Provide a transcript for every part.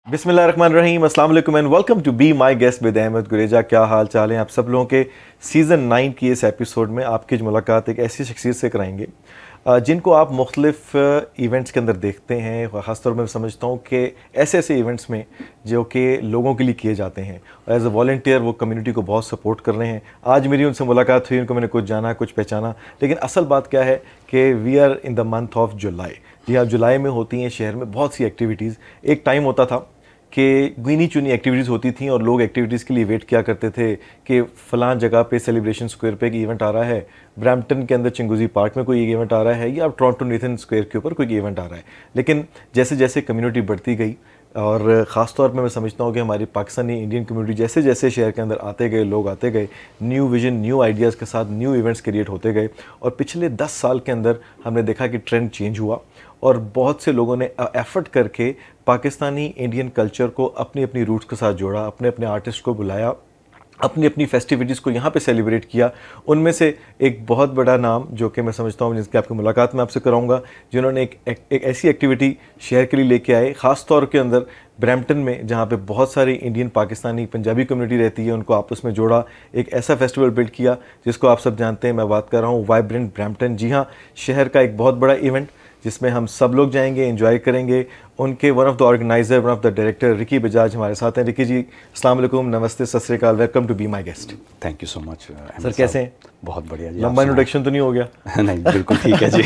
बिस्मिल्लाहिर्रहमानिर्रहीम, अस्सलाम वालेकुम and welcome to be my guest with Ahmad Gureja. क्या हाल चाल है आप सब लोगों के। सीज़न 9 की इस एपिसोड में आपकी मुलाकात एक ऐसी शख्सियत से कराएंगे जिनको आप मुख्तलिफ इवेंट्स के अंदर देखते हैं। ख़ासतौर पर मैं समझता हूँ कि ऐसे ऐसे इवेंट्स में जो कि लोगों के लिए किए जाते हैं और एज अ वॉल्टियर वो कम्युनिटी को बहुत सपोर्ट कर रहे हैं। आज मेरी उनसे मुलाकात हुई, उनको मैंने कुछ जाना कुछ पहचाना, लेकिन असल बात क्या है कि we are in the month of July. जी हाँ, जुलाई में होती हैं शहर में बहुत सी एक्टिविटीज़। एक टाइम होता था कि गिनी चुनी एक्टिविटीज़ होती थी और लोग एक्टिविटीज़ के लिए वेट किया करते थे कि फ़लाँ जगह पे सेलिब्रेशन स्क्वायर पे एक इवेंट आ रहा है, ब्रैम्पटन के अंदर चिंगुजी पार्क में कोई एक इवेंट आ रहा है, या टोरंटो नेथन स्क्वायर के ऊपर कोई इवेंट आ रहा है। लेकिन जैसे जैसे कम्युनिटी बढ़ती गई और ख़ास तौर पे मैं समझता हूँ कि हमारी पाकिस्तानी इंडियन कम्युनिटी जैसे जैसे शहर के अंदर आते गए, लोग आते गए, न्यू विजन न्यू आइडियाज़ के साथ न्यू इवेंट्स क्रिएट होते गए। और पिछले 10 साल के अंदर हमने देखा कि ट्रेंड चेंज हुआ और बहुत से लोगों ने एफर्ट करके पाकिस्तानी इंडियन कल्चर को अपनी अपनी रूट्स के साथ जोड़ा, अपने अपने आर्टिस्ट को बुलाया, अपनी अपनी फेस्टिविटीज़ को यहाँ पे सेलिब्रेट किया। उनमें से एक बहुत बड़ा नाम जो कि मैं समझता हूँ जिसकी आपकी मुलाकात मैं आपसे कराऊंगा, जिन्होंने एक ऐसी एक्टिविटी शहर के लिए लेके आए, ख़ास तौर के अंदर ब्रैम्पटन में जहाँ पे बहुत सारी इंडियन पाकिस्तानी पंजाबी कम्युनिटी रहती है, उनको आपस में जोड़ा, एक ऐसा फेस्टिवल बिल्ड किया जिसको आप सब जानते हैं। मैं बात कर रहा हूँ वाइब्रेंट ब्रैम्पटन। जी हाँ, शहर का एक बहुत बड़ा इवेंट जिसमें हम सब लोग जाएंगे, एंजॉय करेंगे। उनके one of the organiser, one of the director Ricky Bajaj हमारे साथ हैं। रिकी जी, अस्सलाम वालेकुम, नमस्ते, Sat Shri Akal, welcome to be my guest. Thank you so much sir, कैसे हैं? बहुत बढ़िया जी। लंबा इंट्रोडक्शन तो नहीं हो गया? नहीं, बिल्कुल ठीक है जी।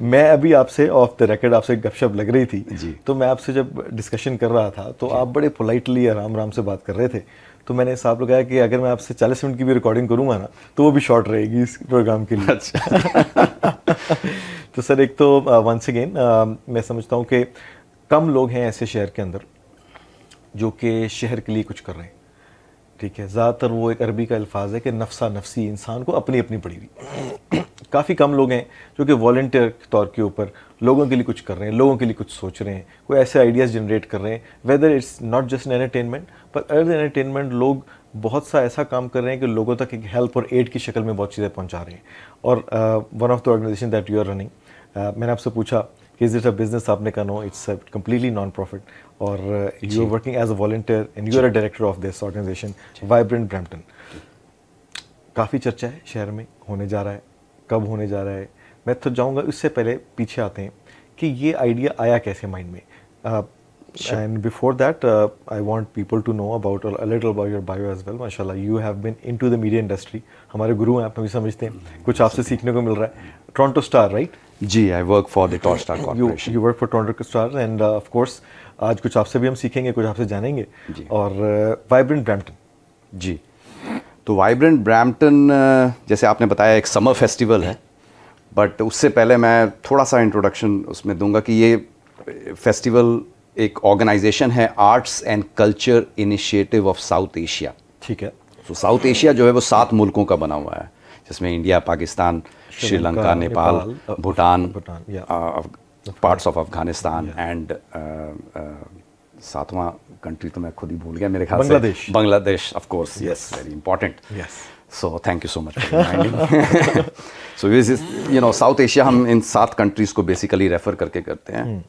मैं अभी आपसे ऑफ द रिकॉर्ड आपसे गपशप लग रही थी जी। तो मैं आपसे जब डिस्कशन कर रहा था तो आप बड़े पोलाइटली आराम आराम से बात कर रहे थे, तो मैंने हिसाब लगाया कि अगर मैं आपसे 40 मिनट की भी रिकॉर्डिंग करूँगा ना तो वो भी शॉर्ट रहेगी इस प्रोग्राम के लिए। अच्छा। तो सर, एक तो वंस अगेन मैं समझता हूँ कि कम लोग हैं ऐसे शहर के अंदर जो कि शहर के लिए कुछ कर रहे हैं। ठीक है, ज़्यादातर वो एक अरबी का अल्फाज है कि नफ्सा नफसी, इंसान को अपनी अपनी पड़ी हुई। काफ़ी कम लोग हैं जो कि वॉल्टियर के तौर के ऊपर लोगों के लिए कुछ कर रहे हैं, लोगों के लिए कुछ सोच रहे हैं, कोई ऐसे आइडियाज़ जनरेट कर रहे हैं। Whether it's not just an entertainment पर अदर एंटरटेनमेंट, लोग बहुत सा ऐसा काम कर रहे हैं कि लोगों तक एक हेल्प और एड की शक्ल में बहुत चीज़ें पहुंचा रहे हैं। और one of the organisation that you are running, मैंने आपसे पूछा कि इज़ इट अ बिजनेस, आपने कहा no, it's completely non profit और you are working as a volunteer and you are a director of this organisation vibrant Brampton. काफ़ी चर्चा है शहर में, होने जा रहा है, कब होने जा रहा है, मैं तो जाऊँगा। इससे पहले पीछे आते हैं कि ये आइडिया आया कैसे माइंड में। And before that I want people to know about a little about your bio as well. माशाल्लाह, you have been into the media industry, हमारे गुरु हैं आप, भी समझते हैं, कुछ आपसे सीखने को मिल रहा है। Toronto Star, right? जी, I work for the Toronto Star Corporation. You work for Toronto Star and of course आज कुछ आपसे भी हम सीखेंगे, कुछ आपसे जानेंगे। और वाइब्रेंट ब्रैम्पटन। जी, तो वाइब्रेंट ब्रैम्पटन जैसे आपने बताया एक समर फेस्टिवल है, बट उससे पहले मैं थोड़ा सा इंट्रोडक्शन उसमें दूंगा कि ये फेस्टिवल एक ऑर्गेनाइजेशन है, arts and culture initiative of South Asia. ठीक है। तो साउथ एशिया जो है वो 7 मुल्कों का बना हुआ है, जिसमें India, Pakistan, Sri Lanka, Nepal, Bhutan, parts of Afghanistan and 7वां कंट्री तो मैं खुद ही भूल गया मेरे ख्याल से, Bangladesh of course. Yes, very important. Yes, so thank you so much for reminding. So this is, you know, South Asia हम इन 7 कंट्रीज को बेसिकली रेफर करके करते हैं।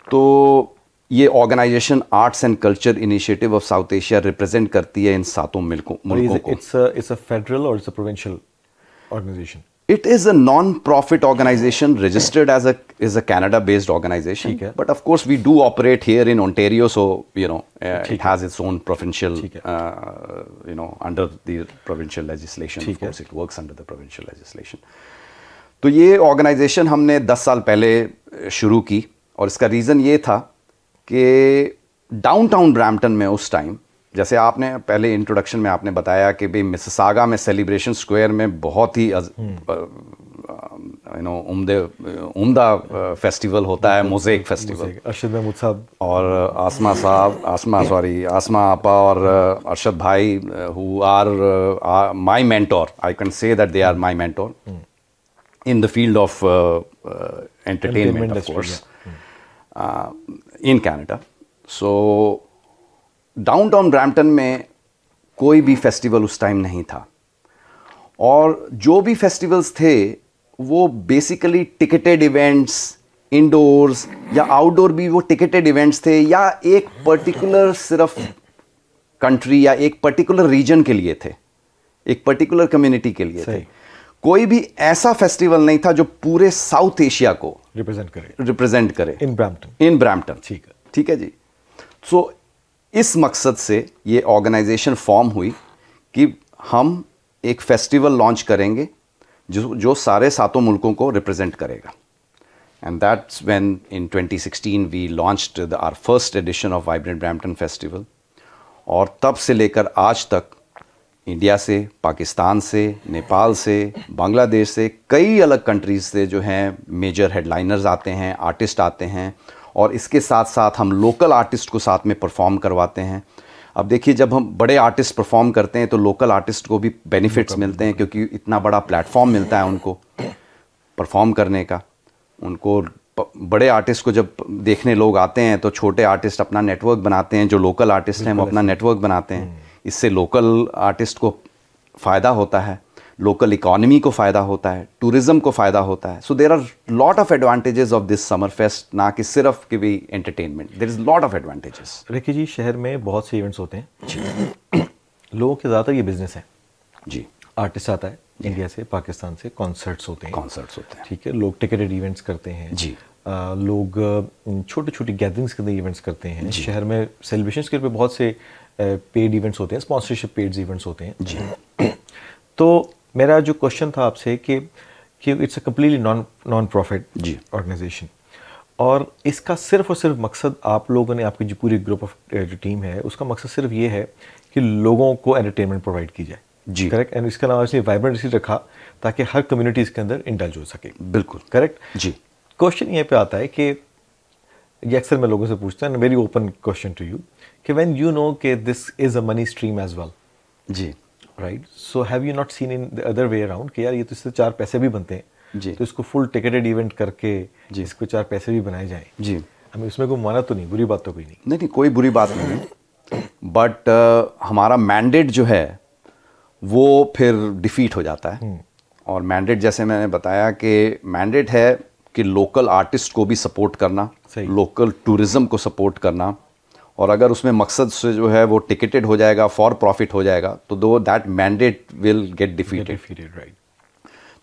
तो ये organisation arts and culture initiative of South Asia represent करती है इन 7 मुल्कों को। इट्स अ फेडरल और it's a provincial organisation? It is a non-profit organization registered as a Canada-based organization. But of course, we do operate here in Ontario, so you know it has its own provincial, you know, under the provincial legislation. Of course, it works under the provincial legislation. तो ये organization हमने 10 साल पहले शुरू की और इसका reason ये था कि डाउनटाउन ब्रैम्पटन में उस टाइम, जैसे आपने पहले इंट्रोडक्शन में आपने बताया कि भाई मिसिसागा में सेलिब्रेशन स्क्वायर में बहुत ही यू नो उम्दा फेस्टिवल होता है, मोज़ेक फेस्टिवल। अरशद महमूद साहब और आसमा आपा और अरशद भाई, who are my mentor, I can say that they are my mentor in the field of entertainment, of course, in Canada. So downtown Brampton में कोई भी फेस्टिवल उस टाइम नहीं था, और जो भी फेस्टिवल्स थे वो बेसिकली टिकटेड इवेंट्स इंडोर्स या आउटडोर भी वो टिकटेड इवेंट्स थे, या एक पर्टिकुलर सिर्फ कंट्री या एक पर्टिकुलर रीजन के लिए थे, एक पर्टिकुलर कम्युनिटी के लिए थे। कोई भी ऐसा फेस्टिवल नहीं था जो पूरे साउथ एशिया को रिप्रेजेंट करे इन ब्रैम्पटन। ठीक है जी। सो इस मकसद से ये ऑर्गेनाइजेशन फॉर्म हुई कि हम एक फेस्टिवल लॉन्च करेंगे जो सारे सातों मुल्कों को रिप्रेजेंट करेगा। And that's when in 2016 we launched our first edition of Vibrant Brampton festival. और तब से लेकर आज तक इंडिया से, पाकिस्तान से, नेपाल से, बांग्लादेश से, कई अलग कंट्रीज से जो हैं मेजर हेडलाइनर्स आते हैं, आर्टिस्ट आते हैं, और इसके साथ साथ हम लोकल आर्टिस्ट को साथ में परफॉर्म करवाते हैं। अब देखिए, जब हम बड़े आर्टिस्ट परफॉर्म करते हैं तो लोकल आर्टिस्ट को भी बेनिफिट्स मिलते हैं, क्योंकि इतना बड़ा प्लेटफॉर्म मिलता है उनको परफॉर्म करने का। उनको बड़े आर्टिस्ट को जब देखने लोग आते हैं तो छोटे आर्टिस्ट अपना नेटवर्क बनाते हैं, जो लोकल आर्टिस्ट हैं वो अपना नेटवर्क बनाते हैं। इससे लोकल आर्टिस्ट को फ़ायदा होता है, लोकल इकोनॉमी को फ़ायदा होता है, टूरिज़्म को फ़ायदा होता है। So there are lot of advantages of this summer fest, ना कि सिर्फ कि भी entertainment, there is lot of advantages. Rekhi ji, शहर में बहुत से इवेंट्स होते हैं, लोगों के ज़्यादातर ये बिजनेस है जी। आर्टिस्ट आता है इंडिया से, पाकिस्तान से, कॉन्सर्ट्स होते हैं, ठीक है, लोग टिकटेड इवेंट्स करते हैं जी। लोग छोटी छोटी गैदरिंग्स के अंदर इवेंट्स करते हैं। शहर में सेलिब्रेशंस के पे बहुत से पेड इवेंट्स होते हैं, स्पॉन्सरशिप पेड इवेंट्स होते हैं जी। तो मेरा जो क्वेश्चन था आपसे कि it's a completely non profit organisation, और इसका सिर्फ और सिर्फ मकसद आप लोगों ने, आपकी जो पूरी ग्रुप ऑफ जो टीम है, उसका मकसद सिर्फ ये है कि लोगों को एंटरटेनमेंट प्रोवाइड की जाए जी। करेक्ट। एंड इसका नाम इसलिए वाइब्रेंट इसलिए रखा ताकि हर कम्युनिटी इसके अंदर इंडल्ज हो सके। बिल्कुल करेक्ट जी। क्वेश्चन ये पे आता है कि ये अक्सर मैं लोगों से पूछता हूँ, very open question to you, कि व्हेन यू नो कि this is a money stream as well जी, right, so have you not seen in the other way around कि यार ये तो इससे 4 पैसे भी बनते हैं जी, तो इसको फुल टिकटेड इवेंट करके इसको 4 पैसे भी बनाए जाएं जी। हमें उसमें कोई माना तो नहीं, बुरी बात तो कोई नहीं। नहीं, कोई बुरी बात नहीं है, बट हमारा मैंडेट जो है वो फिर डिफीट हो जाता है। और मैंडेट, जैसे मैंने बताया कि मैंडेट है कि लोकल आर्टिस्ट को भी सपोर्ट करना, लोकल टूरिज़्म को सपोर्ट करना, और अगर उसमें मकसद से जो है वो टिकटेड हो जाएगा, फॉर प्रॉफिट हो जाएगा, तो दो that mandate will get defeated, right.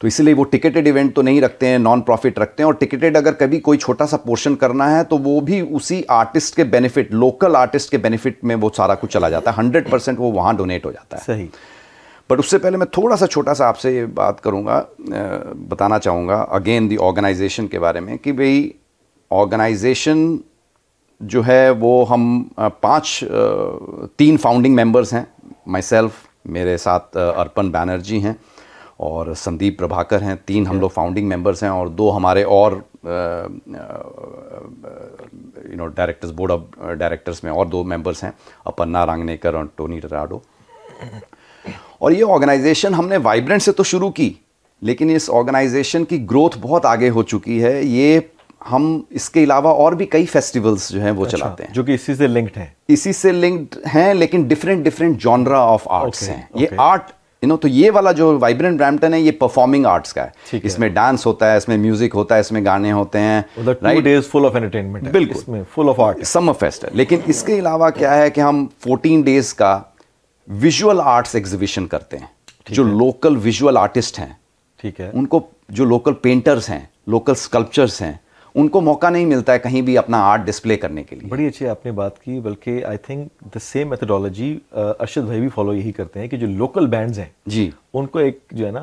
तो इसलिए वो टिकटेड इवेंट तो नहीं रखते हैं, नॉन प्रॉफिट रखते हैं। और टिकटेड अगर कभी कोई छोटा सा पोर्शन करना है तो वो भी उसी आर्टिस्ट के बेनिफिट, लोकल आर्टिस्ट के बेनिफिट में वो सारा कुछ चला जाता है, 100% वो वहाँ डोनेट हो जाता है। सही। बट उससे पहले मैं थोड़ा सा छोटा सा आपसे ये बात करूँगा, बताना चाहूँगा अगेन दी ऑर्गेनाइजेशन के बारे में, कि भाई ऑर्गेनाइजेशन जो है वो हम 3 फाउंडिंग मेंबर्स हैं, माई सेल्फ, मेरे साथ अर्पण बैनर्जी हैं और संदीप प्रभाकर हैं, 3 हम लोग फाउंडिंग मेंबर्स हैं, और 2 हमारे और डायरेक्टर्स, बोर्ड ऑफ डायरेक्टर्स में और 2 मेंबर्स हैं, अपर्णा रांगनेकर और टोनी टराडो। और ये ऑर्गेनाइजेशन हमने वाइब्रेंट से तो शुरू की, लेकिन इस ऑर्गेनाइजेशन की ग्रोथ बहुत आगे हो चुकी है। ये हम इसके अलावा और भी कई फेस्टिवल्स जो हैं वो चलाते हैं, जो कि इसी से लिंक्ड हैं, लेकिन डिफरेंट जॉनरा ऑफ आर्ट्स हैं। ये आर्ट तो ये वाला जो वाइब्रेंट ब्रैम्पटन है, ये परफॉर्मिंग आर्ट्स का है। इसमें डांस होता है, इसमें म्यूजिक होता है, इसमें गाने होते हैं, right. 2 days full of entertainment है, बिल्कुल, इसमें full of art, summer fest है। लेकिन इसके अलावा क्या है कि हम 14 डेज का विजुअल आर्ट्स एग्जीबिशन करते हैं। जो लोकल विजुअल आर्टिस्ट हैं, ठीक है, उनको, जो लोकल पेंटर्स हैं, लोकल स्कल्पचर्स हैं, उनको मौका नहीं मिलता है कहीं भी अपना आर्ट डिस्प्ले करने के लिए। बड़ी अच्छी आपने बात की, बल्कि I think the same methodology Arshad भाई भी फॉलो यही करते हैं कि जो लोकल बैंड्स हैं जी, उनको एक जो है ना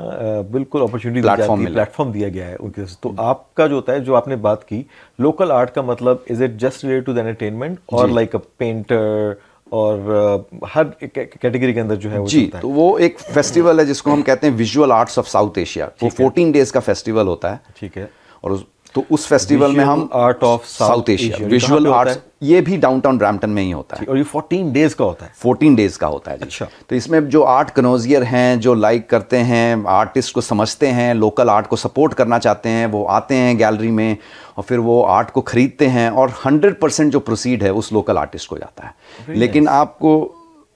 बिल्कुल अपॉर्चुनिटी, प्लेटफॉर्म दिया गया है उनके। तो आपका जो होता है, जो आपने बात की लोकल आर्ट का मतलब, is it just related to the entertainment और लाइक अ पेंटर और हर कैटेगरी के अंदर जो है वो जी, तो वो एक फेस्टिवल है जिसको हम कहते हैं visual arts of South Asia. वो 14 डेज का फेस्टिवल होता है, ठीक है। और तो उस फेस्टिवल में हम art of South Asia, visual arts, ये भी डाउनटाउन ब्रैम्पटन में ही होता है, और ये 14 डेज का होता है। 14 डेज का होता है जी। अच्छा। तो इसमें जो आर्ट कनोजियर हैं, जो लाइक करते हैं, आर्टिस्ट को समझते हैं, लोकल आर्ट को सपोर्ट करना चाहते हैं, वो आते हैं गैलरी में और फिर वो आर्ट को खरीदते हैं, और 100% जो प्रोसीड है उस लोकल आर्टिस्ट को जाता है। लेकिन आपको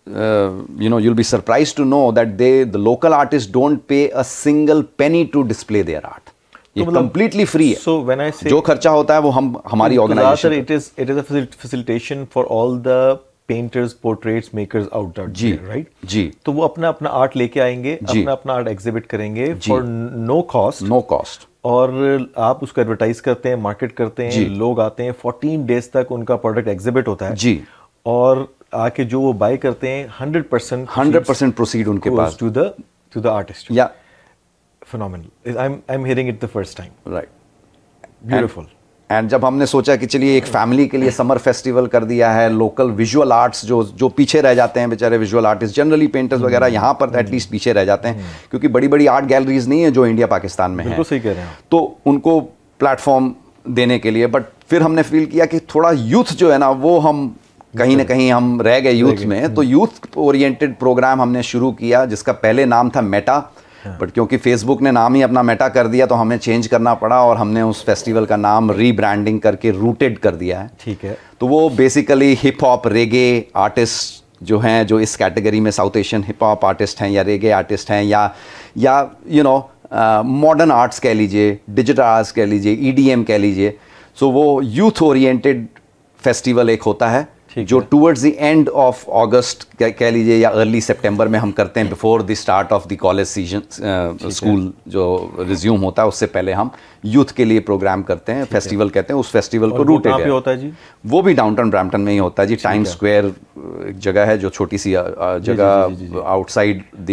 you'll be surprised to know that the local artists don't pay a single penny to display their art. ये कंप्लीटली फ्री है। सो व्हेन आई से जो खर्चा होता है वो हम हमारी organisation, it is a facilitation for all the painters, portraits makers out जी, राइट जी। तो वो अपना आर्ट लेके आएंगे, अपना आर्ट एग्जिबिट करेंगे फॉर नो कॉस्ट, और आप उसको एडवर्टाइज करते हैं, मार्केट करते हैं, लोग आते हैं, 14 डेज तक उनका प्रोडक्ट एग्जिबिट होता है जी, और आके जो वो बाय करते हैं 100% प्रोसीड उनके पास टू द आर्टिस्ट। या phenomenal. I'm hearing it the first time. Right, Beautiful. And जब हमने सोचा कि चलिए एक फैमिली के लिए समर फेस्टिवल कर दिया है, लोकल विजुअल आर्ट्स जो पीछे रह जाते हैं बेचारे विजुअल आर्टिस्ट, जनरली पेंटर्स वगैरह यहाँ पर एटलीस्ट पीछे रह जाते हैं, क्योंकि बड़ी बड़ी आर्ट गैलरीज नहीं है जो इंडिया पाकिस्तान में है। बिल्कुल सही कह रहे हैं। तो उनको प्लेटफॉर्म देने के लिए, बट फिर हमने फील किया कि थोड़ा यूथ जो है ना, वो हम कहीं ना कहीं हम रह गए यूथ में, तो यूथ ओरिएंटेड प्रोग्राम हमने शुरू किया जिसका पहले नाम था मेटा, बट क्योंकि फेसबुक ने नाम ही अपना मेटा कर दिया तो हमें चेंज करना पड़ा और हमने उस फेस्टिवल का नाम रीब्रांडिंग करके रूटेड कर दिया है। ठीक है। तो वो बेसिकली हिप हॉप रेगे आर्टिस्ट जो हैं, जो इस कैटेगरी में south Asian hip hop artist हैं या रेगे आर्टिस्ट हैं या यू नो मॉडर्न आर्ट्स कह लीजिए, डिजिटल आर्ट्स कह लीजिए, EDM कह लीजिए, सो वो यूथ ओरिएंटेड फेस्टिवल एक होता है जो टूवर्ड्स द एंड ऑफ अगस्त कह लीजिए या अर्ली सितंबर में हम करते हैं, before the start of the college season, school जो रिज्यूम होता है उससे पहले हम यूथ के लिए प्रोग्राम करते हैं, फेस्टिवल कहते हैं उस फेस्टिवल को। रूटेड है होता है जी, वो भी डाउनटाउन ब्रैम्पटन में ही होता है जी। टाइम स्क्वायर एक जगह है जो छोटी सी जगह आउटसाइड द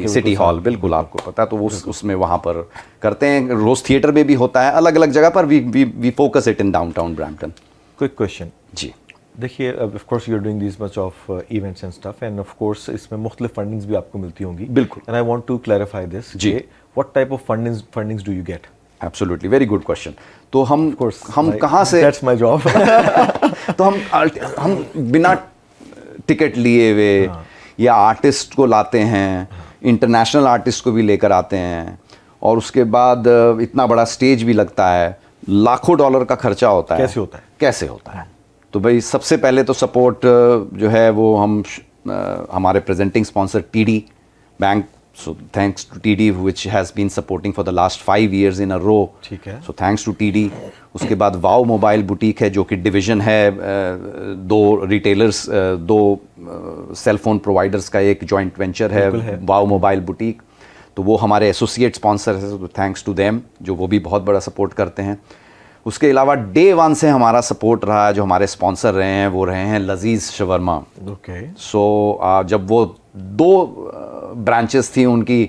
सिटी हॉल, बिल्कुल आपको पता है, तो उसमें वहाँ पर करते हैं। रोज थिएटर में भी होता है, अलग अलग जगह पर we focus it in downtown Brampton. Quick question जी, देखिए, of course you are doing this much of events and stuff, and of course इसमें मुख्तलिफ फंडिंग्स भी आपको मिलती होंगी। बिल्कुल। And I want to clarify this जी, what type of fundings do you get? Absolutely, very good question. तो हम कहाँ से, दैट्स माय जॉब तो हम बिना टिकट लिए हुए या आर्टिस्ट को लाते हैं, इंटरनेशनल आर्टिस्ट को भी लेकर आते हैं, और उसके बाद इतना बड़ा स्टेज भी लगता है, लाखों डॉलर का खर्चा होता है। कैसे होता है? तो भाई सबसे पहले तो सपोर्ट जो है वो हम हमारे presenting sponsor TD bank, so thanks to TD which has been supporting for the last 5 years in a row. ठीक है, सो थैंक्स टू TD। उसके बाद वाओ मोबाइल बुटीक है जो कि डिवीजन है, दो रिटेलर्स, दो सेलफोन प्रोवाइडर्स का एक जॉइंट वेंचर है वाओ मोबाइल बुटीक, तो वो हमारे एसोसिएट स्पॉन्सर है, तो थैंक्स टू देम जो वो भी बहुत बड़ा सपोर्ट करते हैं। उसके अलावा डे 1 से हमारा सपोर्ट रहा है, जो हमारे स्पॉन्सर रहे हैं वो रहे हैं लजीज शवरमा। ओके। सो जब वो 2 ब्रांचेस थी उनकी,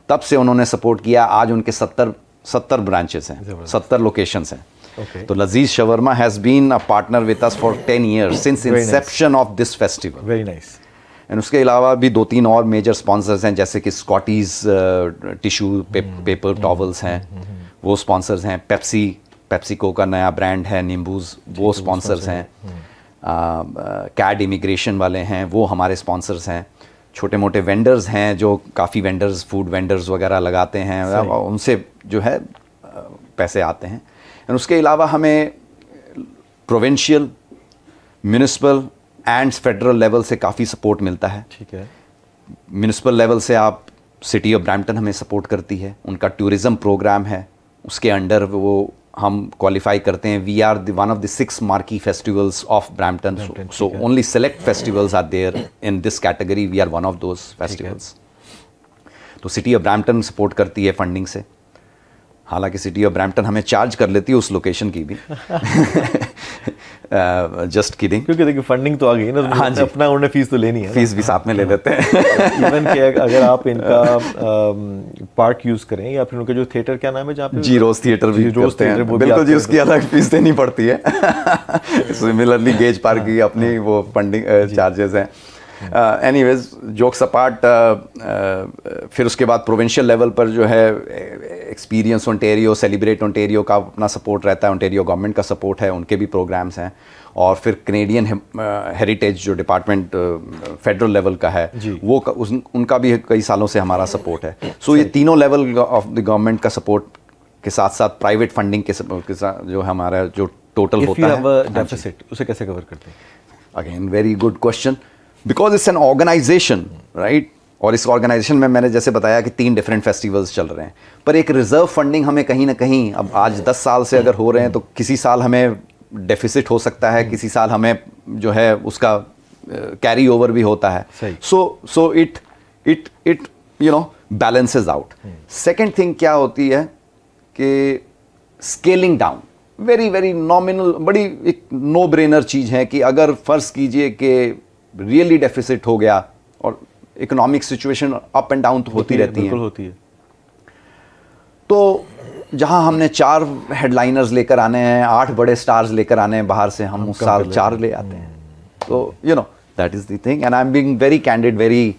तब से उन्होंने सपोर्ट किया। आज उनके 70 ब्रांचेस हैं, 70 लोकेशंस हैं। Okay. तो Lazeez Shawarma has been a partner with us for 10 years since inception of this festival. Very nice. And उसके अलावा भी 2-3 और मेजर स्पॉन्सर्स हैं, जैसे कि स्कॉटीज टिश्यू पेपर टॉवल्स हैं, वो स्पॉन्सर्स हैं। पेप्सिको का नया ब्रांड है नींबूज, वो स्पॉन्सर्स हैं। कैड इमिग्रेशन वाले हैं, वो हमारे स्पॉन्सर्स हैं। छोटे मोटे वेंडर्स हैं जो काफ़ी वेंडर्स, फूड वेंडर्स वगैरह लगाते हैं, उनसे जो है पैसे आते हैं। और उसके अलावा हमें provincial, municipal and federal level से काफ़ी सपोर्ट मिलता है। ठीक है। म्यूनिसिपल लेवल से आप सिटी ऑफ ब्रैम्पटन हमें सपोर्ट करती है, उनका टूरिज़्म प्रोग्राम है, उसके अंडर वो हम क्वालिफाई करते हैं। We are one of the 6 marquee festivals of Brampton, so only select festivals are there in this category, we are one of those festivals. तो सिटी ऑफ ब्रैम्पटन सपोर्ट करती है funding से, हालांकि city of Brampton हमें charge कर लेती है उस लोकेशन की भी। जस्ट किडिंग, क्योंकि देखिए फंडिंग तो आ गई ना, हाँ जी, अपना उन्हें फीस तो लेनी है, फीस भी साथ में ले लेते हैं। इवन कि अगर आप इनका पार्क यूज करें या फिर उनका जो थिएटर, क्या नाम है जहाँ पे, जी रोज थिएटर भी करते हैं, बिल्कुल जी, उसकी अलग फीस देनी पड़ती है। सिमिलरली गेज पार्क की अपनी वो फंडिंग चार्जेस हैं। एनीवेज जोक्स अपार्ट, फिर उसके बाद प्रोविंशियल लेवल पर जो है एक्सपीरियंस ओंटेरियो, सेलिब्रेट ओंटेरियो का अपना सपोर्ट रहता है, ओंटेरियो गवर्नमेंट का सपोर्ट है, उनके भी प्रोग्राम्स हैं। और फिर कैनेडियन हेरिटेज जो डिपार्टमेंट फेडरल लेवल का है, वो उनका भी कई सालों से हमारा सपोर्ट है। सो ये तीनों लेवल ऑफ द गवर्नमेंट का सपोर्ट के साथ साथ प्राइवेट फंडिंग के साथ जो हमारा जो टोटल होता है, डेफिसिट, उसे कैसे कवर करते हैं? Again very good question, because it's an organization, right? और इस ऑर्गेनाइजेशन में मैंने जैसे बताया कि 3 डिफरेंट फेस्टिवल्स चल रहे हैं, पर एक रिजर्व फंडिंग हमें कहीं ना कहीं, अब आज 10 साल से अगर हो रहे हैं तो किसी साल हमें डेफिसिट हो सकता है, किसी साल हमें जो है उसका कैरी ओवर भी होता है, so it you know balances out. Second thing क्या होती है कि scaling down, very very nominal, बड़ी एक नो ब्रेनर चीज़ है कि अगर फ़र्ज़ कीजिए कि रियली डेफिसिट हो गया, और economic situation up and down तो होती रहती है, तो जहां हमने 4 हेडलाइनर्स लेकर आने हैं, 8 बड़े स्टार्स लेकर आने हैं बाहर से, हम उस साल 4 ले आते हैं। तो you know that is the thing, and I am being very candid, very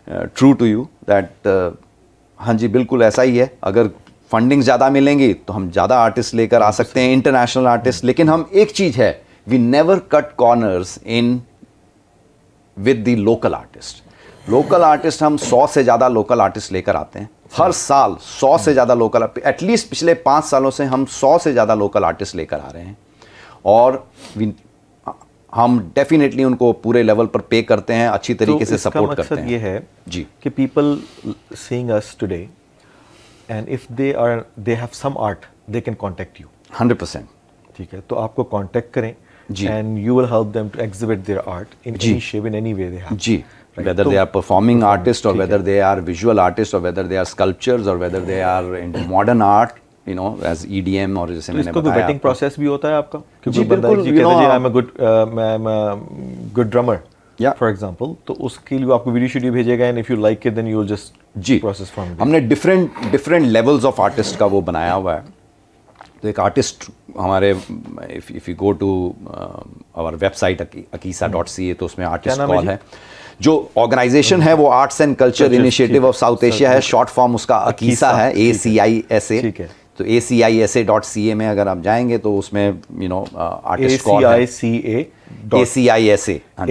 true to you that हाँ जी बिल्कुल ऐसा ही है। अगर फंडिंग ज़्यादा मिलेंगी तो हम ज़्यादा आर्टिस्ट लेकर आ सकते हैं, इंटरनेशनल आर्टिस्ट, लेकिन हम एक चीज़ है, we never cut corners in with the local artist. Local artist हम 100 से ज़्यादा लोकल आर्टिस्ट लेकर आते हैं हर साल, 100 से ज़्यादा लोकल, एटलीस्ट पिछले 5 सालों से हम 100 से ज़्यादा लोकल आर्टिस्ट लेकर आ रहे हैं, और हम डेफिनेटली उनको पूरे लेवल पर पे करते हैं, अच्छी तरीके से सपोर्ट करते हैं। ये है जी कि people seeing us today and if they have some art they can contact you 100%। ठीक है, तो आपको कांटेक्ट करें जी, and you will help them to exhibit their art in any shape, in any way they have. जी, whether they are performing artists or whether they are visual artists or whether they are sculptures or whether they are into modern art, you know, as EDM, और जैसे मैंने बताया, waiting process भी होता है आपका? जी बिल्कुल, जी कहते हैं I am a good drummer for example, तो उसके लिए आपको वीडियो शूडियो भेजेगा, and if you like it then you will just जी प्रोसेस फ्रॉम। हमने डिफरेंट लेवल्स ऑफ आर्टिस्ट का वो बनाया हुआ है। तो एक आर्टिस्ट हमारे, if you go to our website akisa.ca, तो उसमें आर्टिस्ट कॉल है। जो ऑर्गेनाइजेशन है वो arts and culture initiative of South Asia है, शॉर्ट फॉर्म उसका अकीसा है, ACISA। तो ACISA.ca में अगर आप जाएंगे तो उसमें यू नो आर्टिस्ट कॉल है,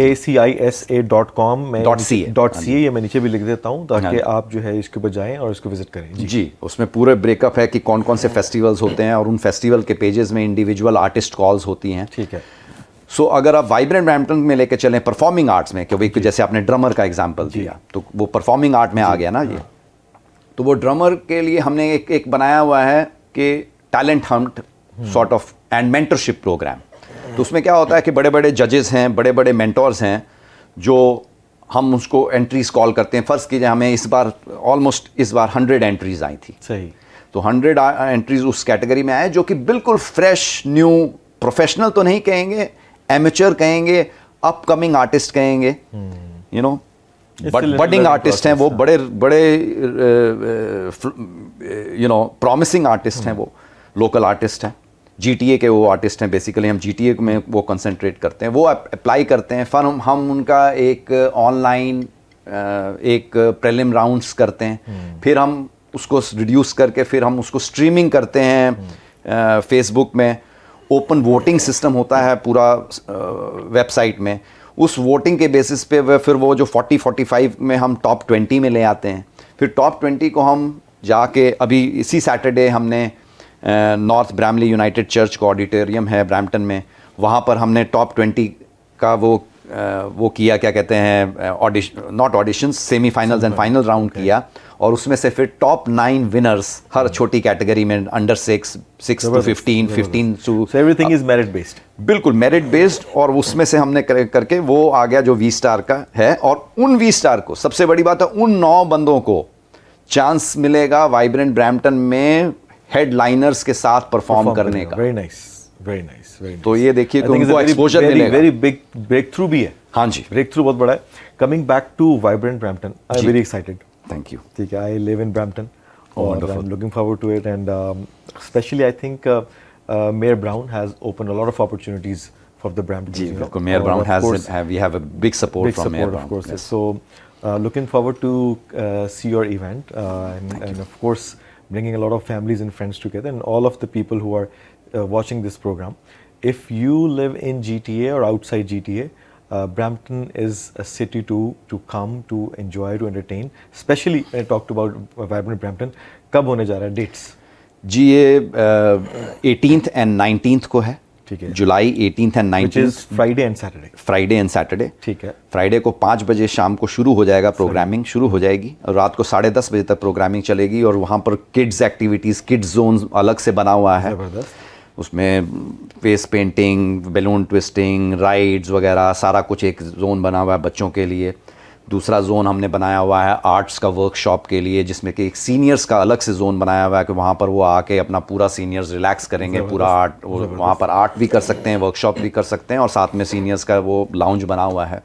ACISA.com में .ca, ये मैं नीचे भी लिख देता हूँ ताकि आप जो है इसके ऊपर जाएं और इसको विजिट करें। जी, उसमें पूरे ब्रेकअप है कि कौन कौन से फेस्टिवल्स होते हैं, और उन फेस्टिवल के पेजेस में इंडिविजुअल आर्टिस्ट कॉल्स होती हैं। ठीक है। सो अगर आप वाइब्रेंट ब्रैम्पटन में लेके चलें परफॉर्मिंग आर्ट्स में, क्योंकि जैसे आपने ड्रमर का एग्जांपल दिया, तो वो परफॉर्मिंग आर्ट में आ गया ना ये, तो वो ड्रमर के लिए हमने एक बनाया हुआ है कि talent hunt sort of and mentorship programme. तो उसमें क्या होता है कि बड़े बड़े जजेस हैं, बड़े बड़े मेंटोर्स हैं, जो हम उसको एंट्रीज कॉल करते हैं। फ़र्ज़ कीजिए हमें इस बार 100 एंट्रीज आई थी, सही, तो 100 एंट्रीज उस कैटेगरी में आए जो कि बिल्कुल फ्रेश, न्यू, प्रोफेशनल तो नहीं कहेंगे, एमेचर कहेंगे, अपकमिंग आर्टिस्ट कहेंगे, यू नो, बडिंग आर्टिस्ट हैं वो, बड़े बड़े यू नो प्रॉमिसिंग आर्टिस्ट हैं वो, लोकल आर्टिस्ट हैं, GTA के वो आर्टिस्ट हैं। बेसिकली हम GTA में वो कंसंट्रेट करते हैं, वो अप्लाई करते हैं, फिर हम उनका एक ऑनलाइन एक प्रीलिम राउंड्स करते हैं, फिर हम उसको रिड्यूस करके फिर हम उसको स्ट्रीमिंग करते हैं फेसबुक में। ओपन वोटिंग सिस्टम होता है पूरा वेबसाइट में, उस वोटिंग के बेसिस पे फिर वो जो 40-45 में हम टॉप 20 में ले आते हैं। फिर टॉप 20 को हम जाके, अभी इसी सैटरडे हमने नॉर्थ ब्रैमली यूनाइटेड चर्च का ऑडिटोरियम है ब्रैम्पटन में, वहाँ पर हमने टॉप 20 का वो किया, क्या कहते हैं, not auditions, semifinals and final round किया, और उसमें से फिर टॉप 9 विनर्स हर छोटी कैटेगरी में, under 6 to 15 to, so everything is merit based, बिल्कुल मेरिट बेस्ड। और उसमें से हमने करके वो आ गया जो V-स्टार का है, और उन V-स्टार को, सबसे बड़ी बात है, उन 9 बंदों को चांस मिलेगा वाइब्रेंट ब्रैम्पटन में हेडलाइनर्स के साथ परफॉर्म करने का। Very nice, very nice, very nice. तो ये देखिए कि उनको एक्सपोजर मिलेगा, वेरी बिग ब्रेक थ्रू भी है। हाँ जी, ब्रेक थ्रू बहुत बड़ा है। Coming back to Vibrant Brampton, I am very excited. Thank you. ठीक है, आई लिव इन ब्रैम्पटन और I am looking forward to it, and specially I think Mayor Brown has opened a lot of opportunities for the Brampton. जी बिल्कुल, Mayor Brown has, we have a big support from Mayor Brown, of course. Yes. So looking forward to see your event, and of course bringing a lot of families and friends together, and all of the people who are watching this program. If you live in GTA or outside GTA, Brampton is a city to come, to enjoy, to entertain. Especially I talked about Vibrant Brampton. कब होने जा रहा है dates? जी ये 18th and 19th को है, ठीक है, जुलाई 18th and 19th, Friday and Saturday, Friday and Saturday. ठीक है, फ्राइडे को 5 बजे शाम को शुरू हो जाएगा, प्रोग्रामिंग शुरू हो जाएगी और रात को 10:30 बजे तक प्रोग्रामिंग चलेगी। और वहाँ पर किड्स एक्टिविटीज़, किड्स जोन अलग से बना हुआ है, उसमें face painting, balloon twisting, rides वगैरह सारा कुछ एक जोन बना हुआ है बच्चों के लिए। दूसरा जोन हमने बनाया हुआ है आर्ट्स का वर्कशॉप के लिए, जिसमें कि एक सीनियर्स का अलग से जोन बनाया हुआ है कि वहाँ पर वो आके अपना पूरा सीनियर्स रिलैक्स करेंगे, पूरा आर्ट, वहाँ पर आर्ट भी कर सकते हैं, वर्कशॉप भी कर सकते हैं, और साथ में सीनियर्स का वो लाउंज बना हुआ है।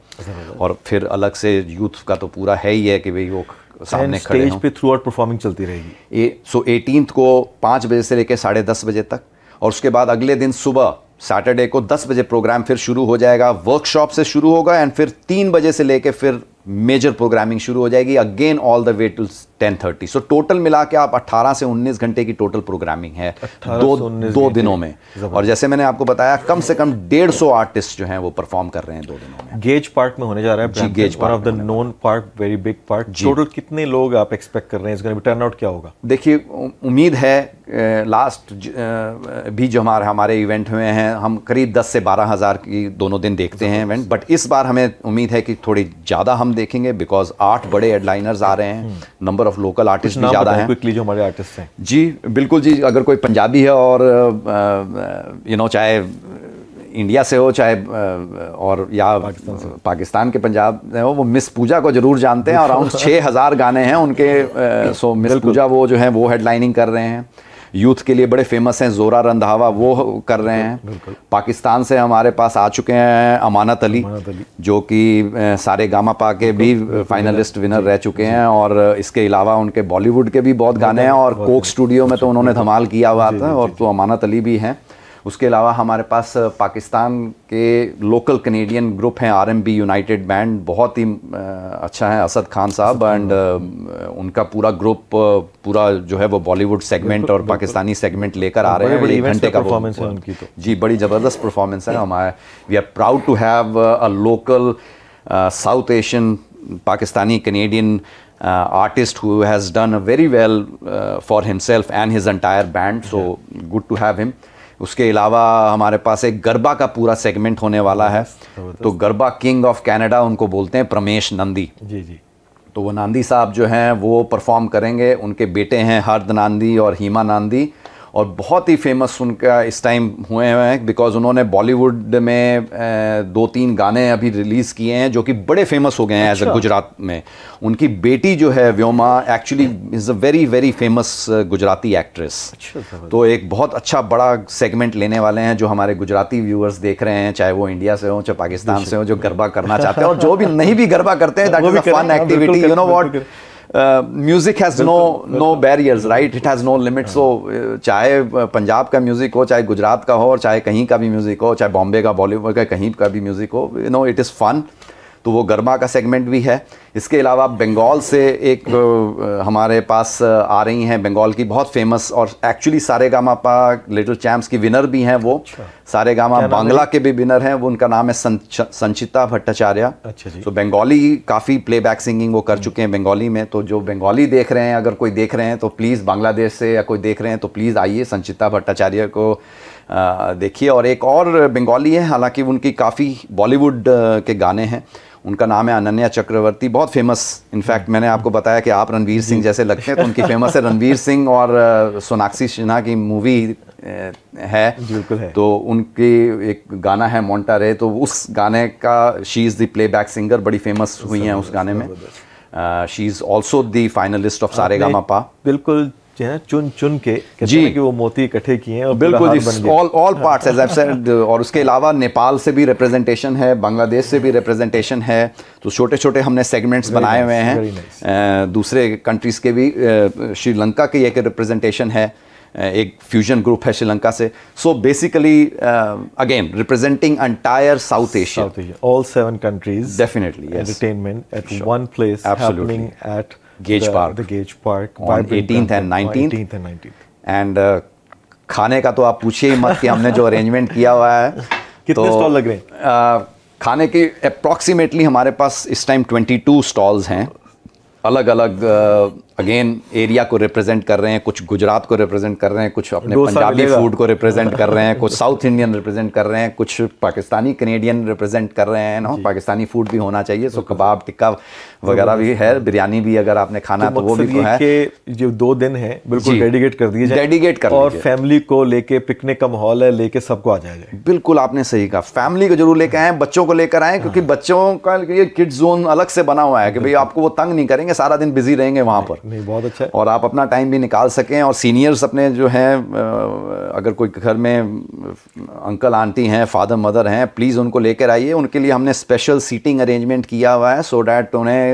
और फिर अलग से यूथ का तो पूरा है ही है कि भाई वो सामने खड़े स्टेज पे थ्रू आउट परफॉर्मिंग चलती रहेगी। सो 18th को 5 बजे से लेकर 10:30 बजे तक, और उसके बाद अगले दिन सुबह सैटरडे को 10 बजे प्रोग्राम फिर शुरू हो जाएगा, वर्कशॉप से शुरू होगा, एंड फिर 3 बजे से लेके फिर मेजर प्रोग्रामिंग शुरू हो जाएगी, again all the way to 10:30। So total मिला के आप 18 से 19 घंटे की टोटल प्रोग्रामिंग है दो दिनों में। और जैसे मैंने आपको बताया, कम से कम 150 आर्टिस्ट जो हैं वो परफॉर्म कर रहे हैं 2 दिनों में। गेज पार्क में होने जा रहा है, जी, Gage one of the known park, very big park. Total कितने लोग आप एक्सपेक्ट कर रहे हैं, इसका टर्नआउट क्या होगा? देखिए, उम्मीद है लास्ट भी जो हमारे इवेंट हुए हैं, हम करीब 10 से 12 हज़ार की दोनों दिन देखते हैं इवेंट, बट इस बार हमें उम्मीद है कि थोड़ी ज़्यादा हम देखेंगे, बिकॉज 8 बड़े हेडलाइनर्स आ रहे हैं, नंबर ऑफ लोकल आर्टिस्ट भी ज़्यादा हैं। क्विकली जो हमारे आर्टिस्ट हैं। जी बिल्कुल जी, अगर कोई पंजाबी है और चाहे इंडिया से हो, चाहे और या पाकिस्तान के पंजाब से हो, वो मिस पूजा को जरूर जानते हैं, और अराउंड 6,000 गाने हैं उनके। सो मिस पूजा वो जो है वो हेडलाइनिंग कर रहे हैं। यूथ के लिए बड़े फेमस हैं जोरा रंधावा, वो कर रहे हैं। पाकिस्तान से हमारे पास आ चुके हैं अमानत अली, जो कि सारे गामा पा के भी फाइनलिस्ट विनर रह चुके हैं, और इसके अलावा उनके बॉलीवुड के भी बहुत गाने हैं, और कोक स्टूडियो में तो उन्होंने धमाल किया हुआ था, और तो अमानत अली भी हैं। उसके अलावा हमारे पास पाकिस्तान के लोकल कनेडियन ग्रुप हैं RMB यूनाइटेड बैंड, बहुत ही अच्छा है, असद खान साहब, एंड उनका पूरा ग्रुप पूरा जो है वो बॉलीवुड सेगमेंट और पाकिस्तानी सेगमेंट लेकर आ रहे हैं। 1 घंटे का परफॉर्मेंस है उनकी, तो जी बड़ी ज़बरदस्त परफॉर्मेंस है हमारे। We are proud to have a local South Asian Pakistani Canadian artist who has done very well for himself and his entire band, so good to have him. उसके अलावा हमारे पास एक गरबा का पूरा सेगमेंट होने वाला है, तो गरबा किंग ऑफ कनाडा उनको बोलते हैं, प्रमेश नंदी जी जी। तो वो नांदी साहब जो हैं वो परफॉर्म करेंगे। उनके बेटे हैं हर्द नांदी और हीमा नांदी, और बहुत ही फेमस उनका इस टाइम हुए हैं, बिकॉज उन्होंने बॉलीवुड में 2-3 गाने अभी रिलीज़ किए हैं जो कि बड़े फेमस हो गए हैं एज अ गुजरात में। उनकी बेटी जो है Vyoma actually is a very very famous Gujarati actress. तो एक बहुत अच्छा बड़ा सेगमेंट लेने वाले हैं जो हमारे गुजराती व्यूअर्स देख रहे हैं, चाहे वो इंडिया से हो चाहे पाकिस्तान से हो, जो गरबा करना चाहते हैं, और जो भी नहीं भी गरबा करते हैं, that is a fun activity. You know what, music has no barriers, right, it has no limit. So चाहे पंजाब का म्यूजिक हो, चाहे गुजरात का हो, और चाहे कहीं का भी म्यूजिक हो, चाहे बॉम्बे का, बॉलीवुड का, कहीं का भी म्यूजिक हो, you know it is fun. तो वो गरबा का सेगमेंट भी है। इसके अलावा बंगाल से एक हमारे पास आ रही हैं, बंगाल की बहुत फेमस, और एक्चुअली सारेगामापा लिटिल चैम्प्स की विनर भी हैं वो। सारेगामा बांग्ला के भी विनर हैं, वो उनका नाम है संचिता भट्टाचार्य। तो बंगाली काफ़ी प्लेबैक सिंगिंग वो कर चुके हैं बंगाली में। तो जो बंगाली देख रहे हैं, अगर कोई देख रहे हैं तो प्लीज़, बांग्लादेश से या कोई देख रहे हैं तो प्लीज़ आइए, संचिता भट्टाचार्य को देखिए। और एक और बंगाली है, हालांकि उनकी काफ़ी बॉलीवुड के गाने हैं, उनका नाम है अनन्या चक्रवर्ती, बहुत फेमस। इनफैक्ट मैंने आपको बताया कि आप रणवीर सिंह जैसे लगते हैं, तो उनकी फेमस है रणवीर सिंह और सोनाक्षी सिन्हा की मूवी है। बिल्कुल है। तो उनकी एक गाना है मोंटारे, तो उस गाने का she is the playback singer, बड़ी फेमस हुई हैं उस गाने में। She is also the finalist of Sa Re Ga Ma Pa. बिल्कुल चुन चुन के जी कि वो मोती इकट्ठे किए हैं, और बिल्कुल जी, all parts as I said. और उसके अलावा नेपाल से भी रिप्रेजेंटेशन है, बांग्लादेश से भी रिप्रेजेंटेशन है। तो छोटे छोटे हमने सेगमेंट्स बनाए हुए हैं। दूसरे कंट्रीज़ के भी, श्रीलंका की एक रिप्रेजेंटेशन है, एक फ्यूजन ग्रुप है श्रीलंका से। So basically again representing entire South Asia, all 7 countries, definitely entertainment at one place, happening at Gage Park, the Gage Park on 18th and 19th. And खाने का तो आप पूछिए ही मत कि हमने जो अरेंजमेंट किया हुआ है। कितने स्टॉल लग रहे हैं? खाने के अप्रॉक्सीमेटली हमारे पास इस टाइम 22 स्टॉल्स हैं, अलग अलग अगेन एरिया को रिप्रेजेंट कर रहे हैं, कुछ गुजरात को रिप्रेजेंट कर रहे हैं, कुछ अपने पंजाबी फूड को रिप्रेजेंट कर रहे हैं, कुछ साउथ इंडियन रिप्रेजेंट कर रहे हैं, कुछ पाकिस्तानी कनेडियन रिप्रेजेंट कर रहे हैं ना, पाकिस्तानी फूड भी होना चाहिए। सो कबाब टिक्का वगैरह भी है, बिरयानी भी अगर आपने खाना तो वो भी तो है कि जो 2 दिन है बिल्कुल डेडिकेट कर दिए जाए, डेडिकेट कर और फैमिली को लेके पिकनिक का माहौल है, लेके सबको आ जाए। बिल्कुल आपने सही कहा, फैमिली को जरूर लेकर आए, बच्चों को लेकर आए, क्योंकि बच्चों का ये किड्स जोन अलग से बना हुआ है कि भाई आपको वो तंग नहीं करेंगे, सारा दिन बिजी रहेंगे वहां पर। नहीं, बहुत अच्छा है। और आप अपना टाइम भी निकाल सकें, और सीनियर्स अपने जो हैं, अगर कोई घर में अंकल आंटी हैं, फादर मदर हैं, प्लीज़ उनको लेकर आइए। उनके लिए हमने स्पेशल सीटिंग अरेंजमेंट किया हुआ है, सो डैट उन्हें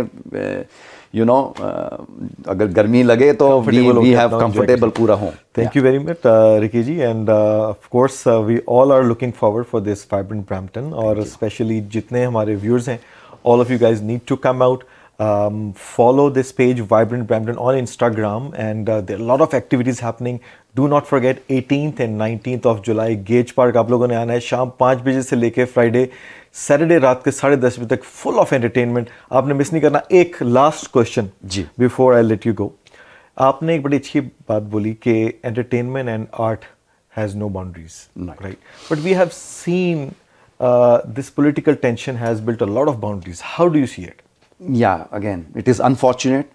अगर गर्मी लगे तो वी हैव कंफर्टेबल पूरा हो। Thank you very much, Ricky ji, and of course we all are looking forward for this vibrant Brampton, और especially जितने हमारे viewers हैं, all of you guys need to come out, follow this page Vibrant Brampton on Instagram, and there are a lot of activities happening. Do not forget 18th and 19th of July gauge park आप लोगों ने आना है, शाम 5 बजे से लेके Friday Saturday रात के 10:30 बजे तक, फुल ऑफ एंटरटेनमेंट, आपने मिस नहीं करना। एक लास्ट क्वेश्चन जी before I let you go, आपने एक बड़ी अच्छी बात बोली कि entertainment and art has no boundaries, right, but we have seen this political tension has built a lot of boundaries, how do you see it? Yeah, again, it is unfortunate,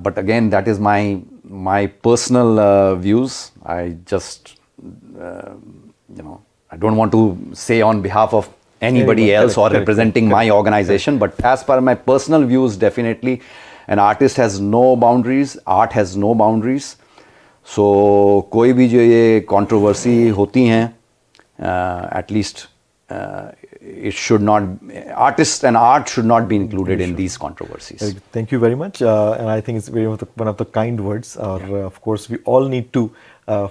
but again, that is my personal views. I just, I don't want to say on behalf of anybody else or representing my organization, but as per my personal views, definitely, an artist has no boundaries, art has no boundaries. So, कोई भी जो ये controversy होती हैं, at least it should not, artists and art should not be included in these controversies. Thank you very much, and I think it's one of the kind words, of course we all need to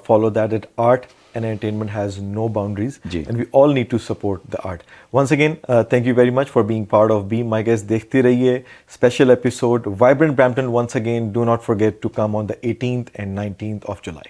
follow that art and entertainment has no boundaries, and we all need to support the art. Once again, thank you very much for being part of Be My Guest. देखते रहिए special episode Vibrant Brampton. Once again, do not forget to come on the 18th and 19th of July.